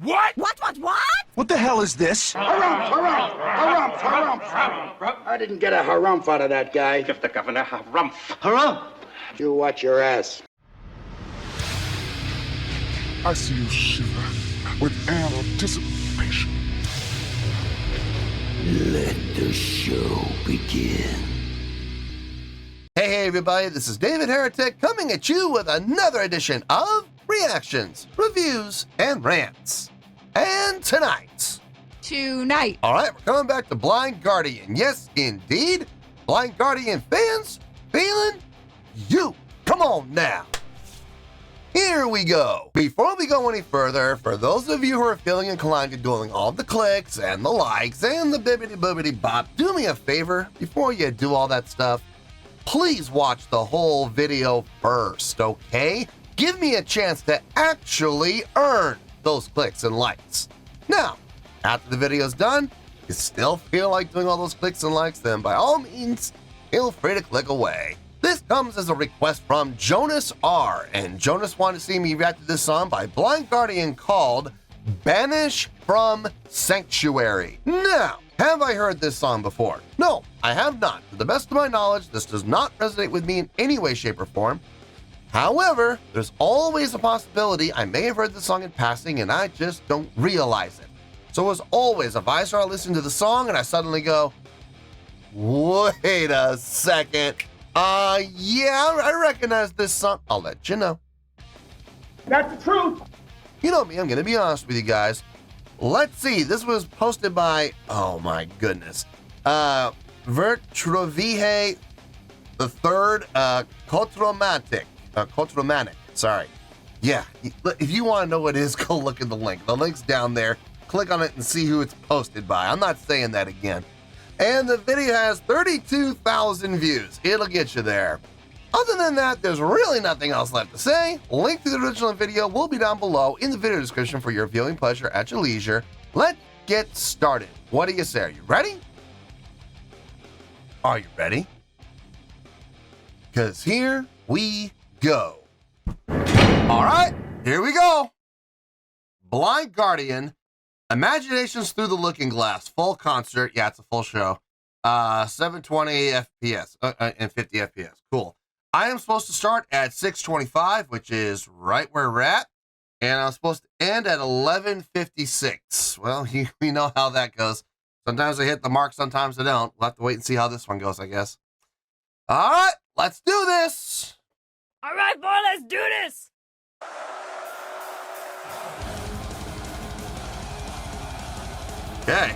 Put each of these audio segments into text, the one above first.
What? What? What the hell is this? Harumph. I didn't get a harumph out of that guy. Give the governor harumph. Harumph! You watch your ass. I see you shiver with anticipation. Let the show begin. Hey everybody, this is David Heretic coming at you with another edition of Reactions, Reviews, and Rants. And tonight, all right, we're coming back to Blind Guardian. Yes, indeed, Blind Guardian fans feeling you. Come on now. Here we go. Before we go any further, for those of you who are feeling inclined to doing all the clicks and the likes and the bibbity-boobity bop, do me a favor before you do all that stuff. Please watch the whole video first, okay? Give me a chance to actually earn those clicks and likes. Now, after the video's done, you still feel like doing all those clicks and likes, then by all means, feel free to click away. This comes as a request from Jonas R, and Jonas wanted to see me react to this song by Blind Guardian called Banish From Sanctuary. Now, have I heard this song before? No, I have not. To the best of my knowledge, this does not resonate with me in any way, shape, or form. However, there's always a possibility I may have heard the song in passing and I just don't realize it. So as always, if I start listening to the song and I suddenly go, wait a second, yeah, I recognize this song, I'll let you know. That's the truth. You know me, I'm gonna be honest with you guys. Let's see, this was posted by, oh my goodness, Vertrovije the Third, Kotromanic, sorry. Yeah, if you want to know what it is, go look at the link. The link's down there. Click on it and see who it's posted by. I'm not saying that again. And the video has 32,000 views. It'll get you there. Other than that, there's really nothing else left to say. Link to the original video will be down below in the video description for your viewing pleasure at your leisure. Let's get started. What do you say? Are you ready? Are you ready? Because here we go. All right, here we go. Blind Guardian, Imaginations Through the Looking Glass, full concert. Yeah, it's a full show. 720 FPS and 50 FPS. Cool. I am supposed to start at 625, which is right where we're at, and I'm supposed to end at 1156. Well, we know how that goes. Sometimes I hit the mark, sometimes I don't. We'll have to wait and see how this one goes, I guess. All right, let's do this. All right, boy, let's do this. Okay.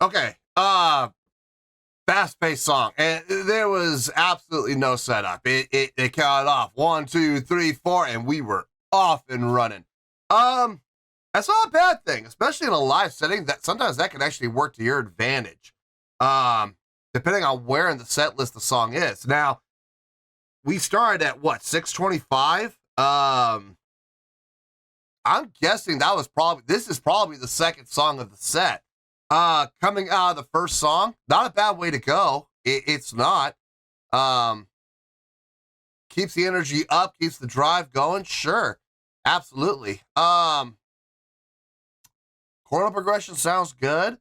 Okay. fast-paced song, and there was absolutely no setup. It counted off 1, 2, 3, 4, and we were off and running. That's not a bad thing, especially in a live setting. That sometimes that can actually work to your advantage, depending on where in the set list the song is. Now, we started at what, 6:25? I'm guessing this is probably the second song of the set. Coming out of the first song, not a bad way to go. It's not. Keeps the energy up, keeps the drive going. Sure, absolutely. Chordal progression sounds good.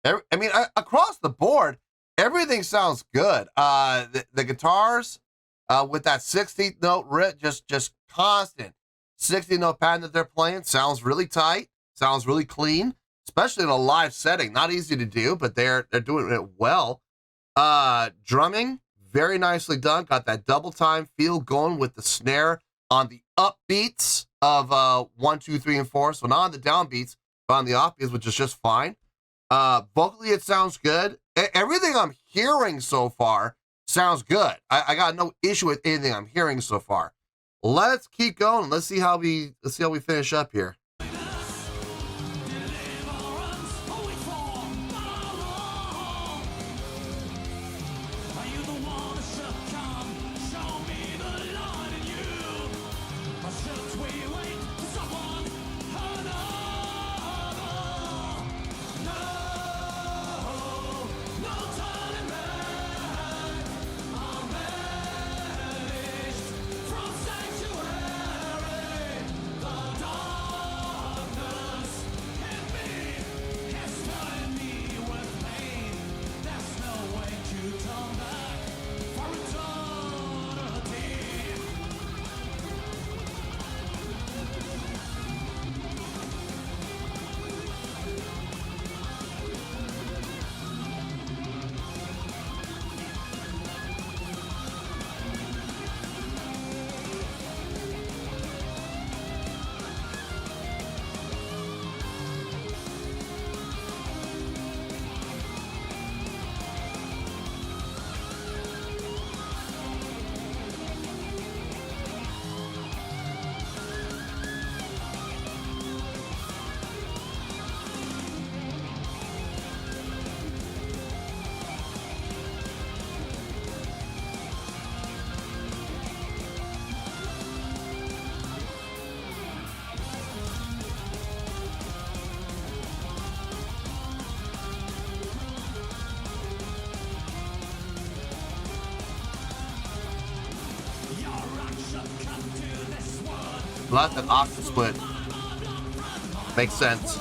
Across the board, everything sounds good. The guitars, with that 16th note riff, just constant 16th note pattern that they're playing, sounds really tight, sounds really clean, especially in a live setting. Not easy to do, but they're doing it well. Drumming, very nicely done. Got that double time feel going with the snare on the upbeats of 1, 2, 3, and 4. So not on the downbeats, but on the offbeats, which is just fine. Vocally, it sounds good. Everything I'm hearing so far sounds good. I got no issue with anything I'm hearing so far. Let's keep going. Let's see how we finish up here. Left and octave split. Makes sense.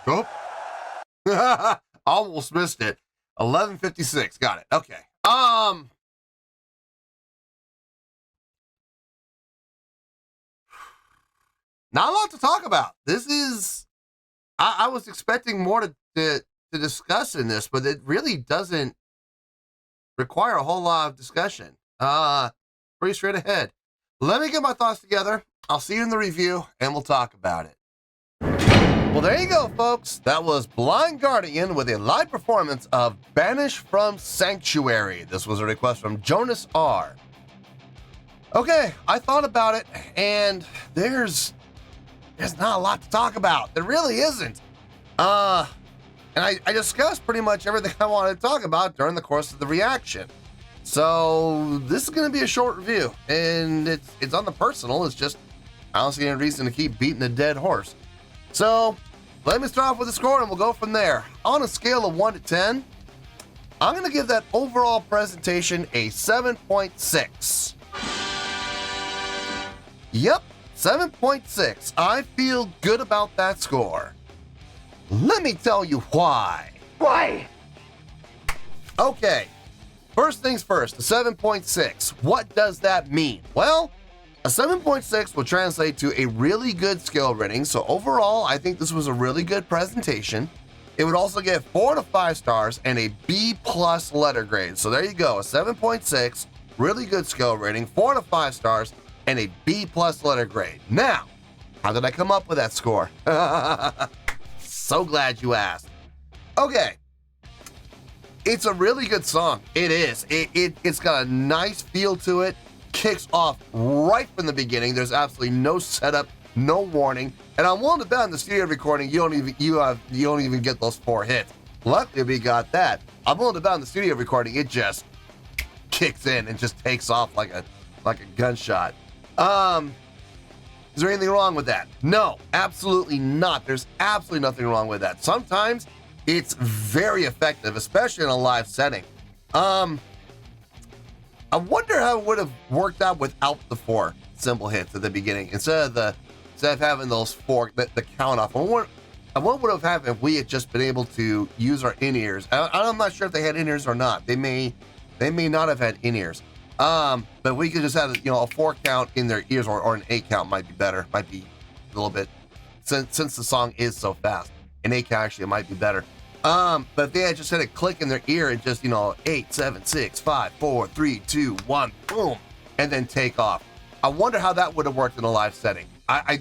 Oh, almost missed it. 11:56. Got it. Okay. Not a lot to talk about. This is, I was expecting more to discuss in this, but it really doesn't require a whole lot of discussion. Pretty straight ahead. Let me get my thoughts together. I'll see you in the review, and we'll talk about it. Well, there you go, folks. That was Blind Guardian with a live performance of Banish From Sanctuary. This was a request from Jonas R. Okay, I thought about it, and there's not a lot to talk about. There really isn't. And I discussed pretty much everything I wanted to talk about during the course of the reaction. So this is going to be a short review, and it's on the personal. It's just, I don't see any reason to keep beating a dead horse. So let me start off with a score, and we'll go from there. On a scale of 1 to 10, I'm going to give that overall presentation a 7.6. Yep, 7.6. I feel good about that score. Let me tell you why. Why? Okay, first things first, a 7.6. What does that mean? Well, a 7.6 will translate to a really good skill rating, so overall, I think this was a really good presentation. It would also get 4 to 5 stars and a B+ letter grade. So there you go, a 7.6, really good skill rating, 4 to 5 stars, and a B+ letter grade. Now, how did I come up with that score? So glad you asked. Okay, it's a really good song. It is. It's got a nice feel to it. Kicks off right from the beginning. There's absolutely no setup, no warning. And I'm willing to bet in the studio recording, you don't even get those 4 hits. Luckily, we got that. I'm willing to bet in the studio recording, it just kicks in and just takes off like a gunshot. Is there anything wrong with that? No, absolutely not. There's absolutely nothing wrong with that. Sometimes it's very effective, especially in a live setting. I wonder how it would have worked out without the 4 cymbal hits at the beginning. Instead of having those 4, the count off. What would have happened if we had just been able to use our in-ears? I'm not sure if they had in-ears or not. They may not have had in-ears. But we could just have, a 4 count in their ears, or an 8 count might be better. Might be a little bit, since the song is so fast. An 8 count actually might be better. But if they had just had a click in their ear and just, 8, 7, 6, 5, 4, 3, 2, 1, boom, and then take off. I wonder how that would have worked in a live setting. I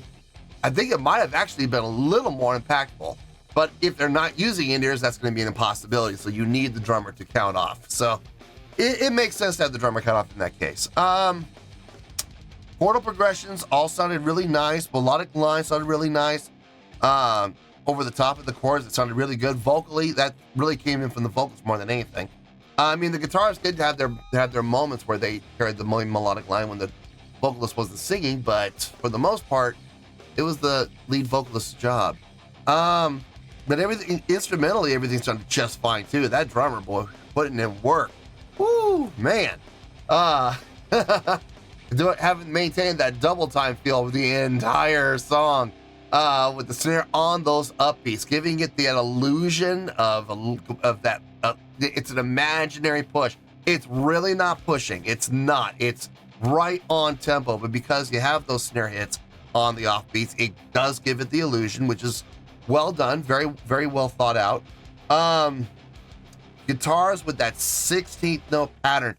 think it might have actually been a little more impactful. But if they're not using in-ears, that's going to be an impossibility. So you need the drummer to count off. So it makes sense to have the drummer count off in that case. Chordal progressions all sounded really nice. Melodic lines sounded really nice. Over the top of the chords, it sounded really good. Vocally, that really came in from the vocals more than anything. I mean, the guitarists did have their moments where they carried the melodic line when the vocalist wasn't singing, but for the most part, it was the lead vocalist's job. But instrumentally, everything sounded just fine too. That drummer, boy, putting in work. Woo, man. Haven't maintained that double time feel the entire song. With the snare on those upbeats, giving it the illusion of that. It's an imaginary push. It's really not pushing. It's not. It's right on tempo, but because you have those snare hits on the offbeats, it does give it the illusion, which is well done, very, very well thought out. Guitars with that 16th note pattern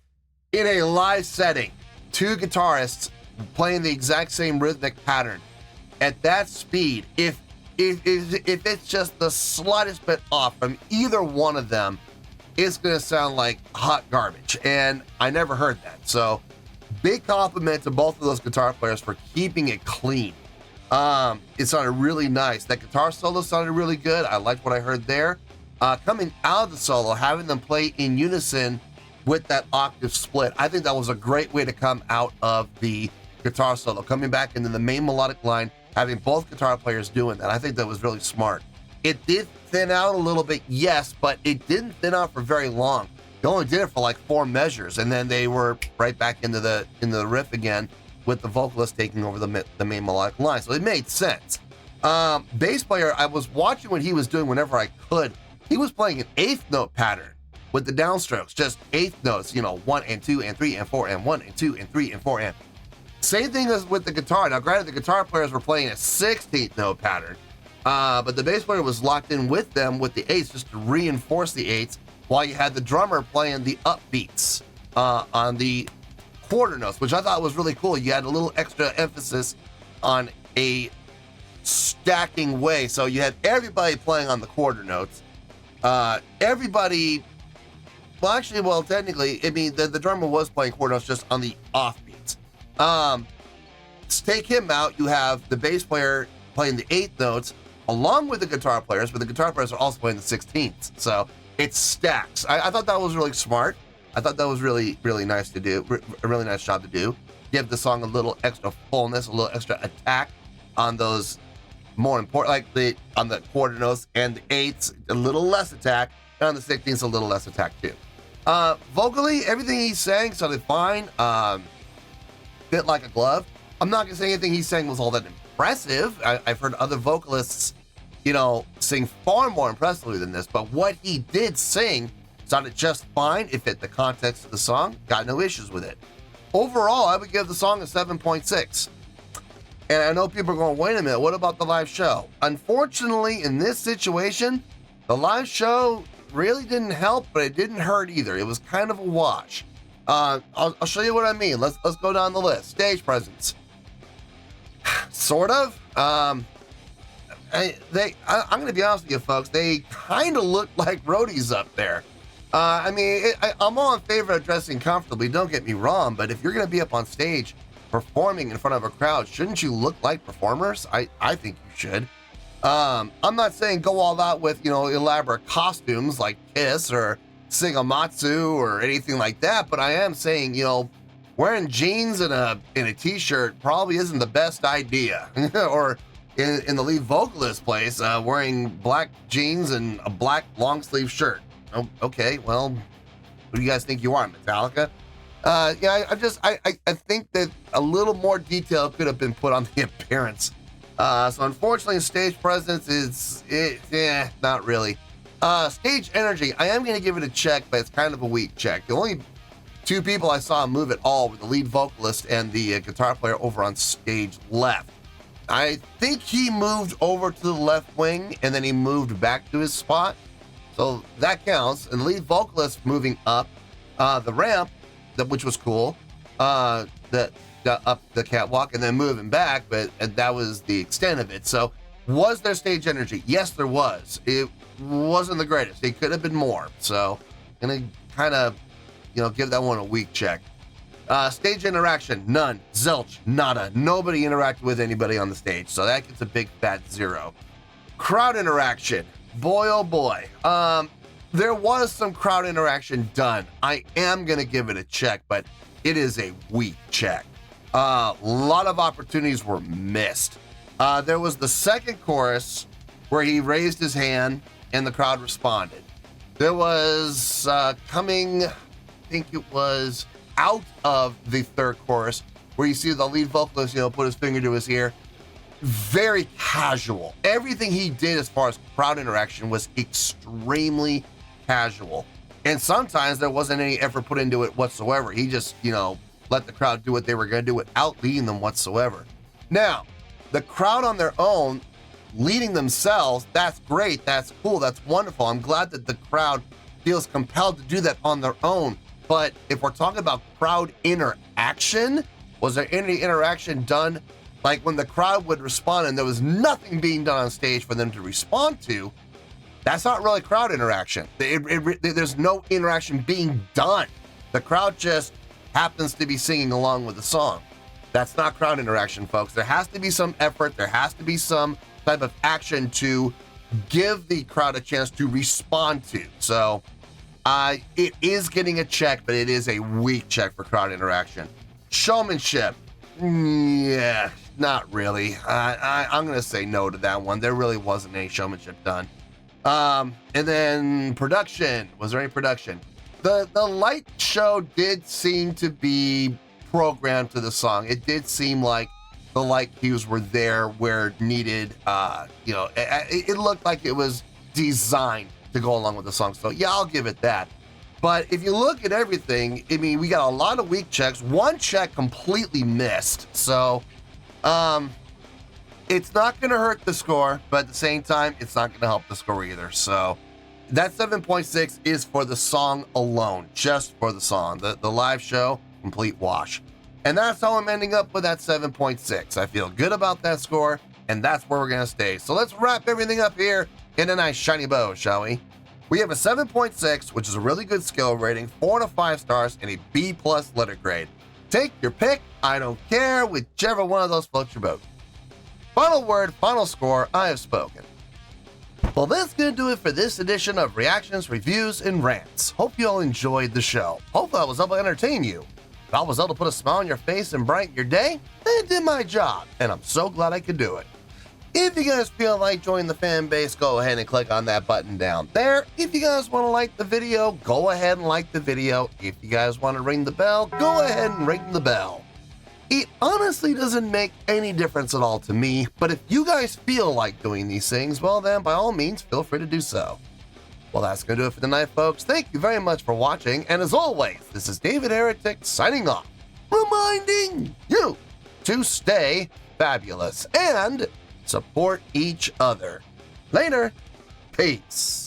in a live setting, 2 guitarists playing the exact same rhythmic pattern. At that speed, if it's just the slightest bit off from either one of them, it's going to sound like hot garbage. And I never heard that. So big compliment to both of those guitar players for keeping it clean. It sounded really nice. That guitar solo sounded really good. I liked what I heard there. Coming out of the solo, having them play in unison with that octave split, I think that was a great way to come out of the guitar solo. Coming back into the main melodic line, having both guitar players doing that, I think that was really smart. It did thin out a little bit, yes, but it didn't thin out for very long. They only did it for like 4 measures, and then they were right back into the riff again, with the vocalist taking over the main melodic line. So it made sense. Bass player, I was watching what he was doing whenever I could. He was playing an 8th note pattern. with the downstrokes, just eighth notes, 1 and 2 and 3 and 4 and 1 and 2 and 3 and 4 and. Same thing as with the guitar. Now, granted, the guitar players were playing a 16th note pattern, but the bass player was locked in with them with the eighths just to reinforce the eighths, while you had the drummer playing the upbeats on the quarter notes, which I thought was really cool. You had a little extra emphasis on a stacking way. So you had everybody playing on the quarter notes. Technically, the drummer was playing quarter notes just on the offbeats. Take him out, you have the bass player playing the eighth notes along with the guitar players, but the guitar players are also playing the 16ths. So it stacks. I thought that was really smart. I thought that was really, really nice to do. A really nice job to do. Give the song a little extra fullness, a little extra attack on those more important, on the quarter notes and the eighths, a little less attack, and on the 16ths, a little less attack too. Vocally, everything he's saying sounded fine. Fit like a glove. I'm not gonna say anything he's saying was all that impressive. I've heard other vocalists, sing far more impressively than this, but what he did sing sounded just fine. It fit the context of the song. Got no issues with it. Overall, I would give the song a 7.6. And I know people are going, wait a minute, what about the live show? Unfortunately, in this situation, the live show really didn't help, but it didn't hurt either. It was kind of a wash. I'll show you what I mean. Let's go down the list. Stage presence. Sort of. I'm going to be honest with you, folks. They kind of look like roadies up there. I'm all in favor of dressing comfortably. Don't get me wrong, but if you're going to be up on stage performing in front of a crowd, shouldn't you look like performers? I think you should. I'm not saying go all out with, elaborate costumes like Kiss or Singamatsu or anything like that, but I am saying, wearing jeans and a t-shirt probably isn't the best idea. Or in the lead vocalist place, wearing black jeans and a black long sleeve shirt. Oh, okay, well, who do you guys think you are, Metallica? I think that a little more detail could have been put on the appearance. So unfortunately, stage presence is, not really. Stage energy, I am going to give it a check, but it's kind of a weak check. The only two people I saw move at all were the lead vocalist and the guitar player over on stage left. I think he moved over to the left wing and then he moved back to his spot. So that counts. And the lead vocalist moving up the ramp, which was cool, up the catwalk and then moving back, but that was the extent of it. So was there stage energy? Yes, there was. It wasn't the greatest. It could have been more. So I'm going to kind of, give that one a weak check. Stage interaction, none. Zilch, nada. Nobody interacted with anybody on the stage. So that gets a big fat 0. Crowd interaction. Boy, oh boy. There was some crowd interaction done. I am going to give it a check, but it is a weak check. A lot of opportunities were missed. There was the second chorus where he raised his hand and the crowd responded. There was coming, I think it was out of the third chorus where you see the lead vocalist, put his finger to his ear. Very casual. Everything he did as far as crowd interaction was extremely casual. And sometimes there wasn't any effort put into it whatsoever. He just, let the crowd do what they were going to do without leading them whatsoever. Now, the crowd on their own, leading themselves, that's great, that's cool, that's wonderful. I'm glad that the crowd feels compelled to do that on their own. But if we're talking about crowd interaction, was there any interaction done? Like when the crowd would respond and there was nothing being done on stage for them to respond to, that's not really crowd interaction. There's no interaction being done. The crowd just happens to be singing along with the song. That's not crowd interaction, folks. There has to be some effort. There has to be some type of action to give the crowd a chance to respond to. So it is getting a check, but it is a weak check for crowd interaction. Showmanship. Yeah, not really. I'm going to say no to that one. There really wasn't any showmanship done. And then production. Was there any production? The light show did seem to be programmed to the song. It did seem like the light cues were there where needed. It looked like it was designed to go along with the song. So yeah, I'll give it that. But if you look at everything, I mean, we got a lot of weak checks. One check completely missed. So, it's not going to hurt the score, but at the same time, it's not going to help the score either. So, that 7.6 is for the song alone, just for the song. The live show, complete wash. And that's how I'm ending up with that 7.6. I feel good about that score, and that's where we're going to stay. So let's wrap everything up here in a nice shiny bow, shall we? We have a 7.6, which is a really good skill rating, 4 to 5 stars, and a B+ letter grade. Take your pick. I don't care, whichever one of those floats your boat. Final word, final score, I have spoken. Well, that's going to do it for this edition of Reactions, Reviews, and Rants. Hope you all enjoyed the show. Hopefully I was able to entertain you. If I was able to put a smile on your face and brighten your day, then it did my job, and I'm so glad I could do it. If you guys feel like joining the fan base, go ahead and click on that button down there. If you guys want to like the video, go ahead and like the video. If you guys want to ring the bell, go ahead and ring the bell. It honestly doesn't make any difference at all to me, but if you guys feel like doing these things, well then, by all means, feel free to do so. Well, that's going to do it for tonight, folks. Thank you very much for watching, and as always, this is David Heretic signing off, reminding you to stay fabulous and support each other. Later. Peace.